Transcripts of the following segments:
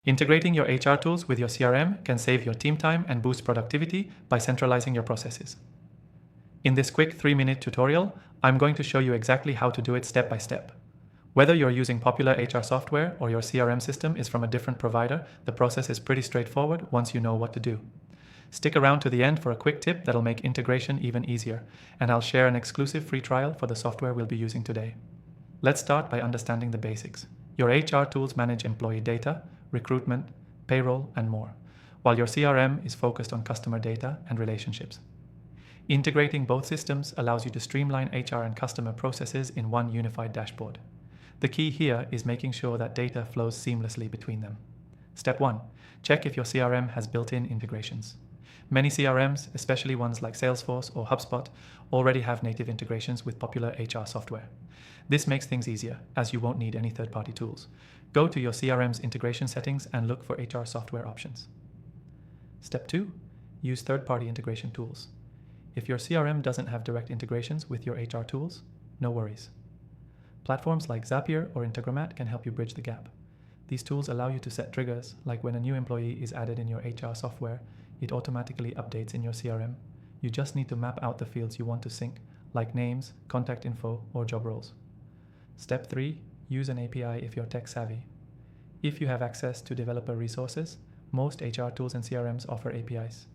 Integrating your HR tools with your CRM can save your team time and boost productivity by centralizing your processes. In this quick 3-minute tutorial, I'm going to show you exactly how to do it step by step. Whether you're using popular HR software or your CRM system is from a different provider, the process is pretty straightforward once you know what to do. Stick around to the end for a quick tip that'll make integration even easier, and I'll share an exclusive free trial for the software we'll be using today. Let's start by understanding the basics. Your HR tools manage employee data, recruitment, payroll, and more, while your CRM is focused on customer data and relationships. Integrating both systems allows you to streamline HR and customer processes in one unified dashboard. The key here is making sure that data flows seamlessly between them. Step 1. Check if your CRM has built-in integrations. Many CRMs, especially ones like Salesforce or HubSpot, already have native integrations with popular HR software. This makes things easier, as you won't need any third-party tools. Go to your CRM's integration settings and look for HR software options. Step 2. Use third-party integration tools. If your CRM doesn't have direct integrations with your HR tools, no worries. Platforms like Zapier or Integromat can help you bridge the gap. These tools allow you to set triggers, like when a new employee is added in your HR software, it automatically updates in your CRM. You just need to map out the fields you want to sync, like names, contact info, or job roles. Step 3. Use an API if you're tech savvy. If you have access to developer resources, most HR tools and CRMs offer APIs.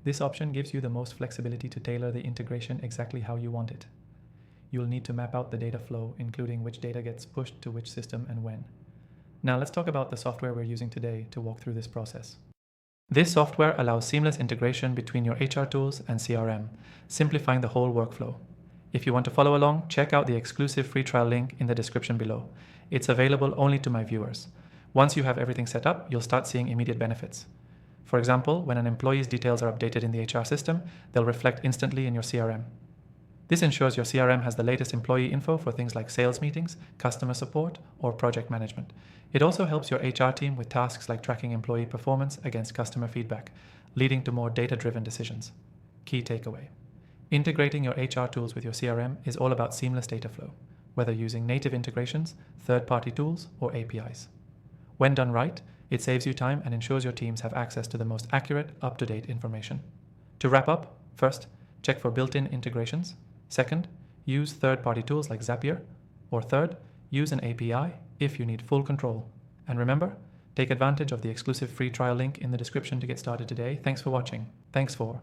This option gives you the most flexibility to tailor the integration exactly how you want it. You'll need to map out the data flow, including which data gets pushed to which system and when. Now let's talk about the software we're using today to walk through this process. This software allows seamless integration between your HR tools and CRM, simplifying the whole workflow. If you want to follow along, check out the exclusive free trial link in the description below. It's available only to my viewers. Once you have everything set up, you'll start seeing immediate benefits. For example, when an employee's details are updated in the HR system, they'll reflect instantly in your CRM. This ensures your CRM has the latest employee info for things like sales meetings, customer support, or project management. It also helps your HR team with tasks like tracking employee performance against customer feedback, leading to more data-driven decisions. Key takeaway. Integrating your HR tools with your CRM is all about seamless data flow, whether using native integrations, third-party tools, or APIs. When done right, it saves you time and ensures your teams have access to the most accurate, up-to-date information. To wrap up, first, check for built-in integrations. Second, use third-party tools like Zapier. Or third, use an API if you need full control. And remember, take advantage of the exclusive free trial link in the description to get started today. Thanks for watching. Thanks for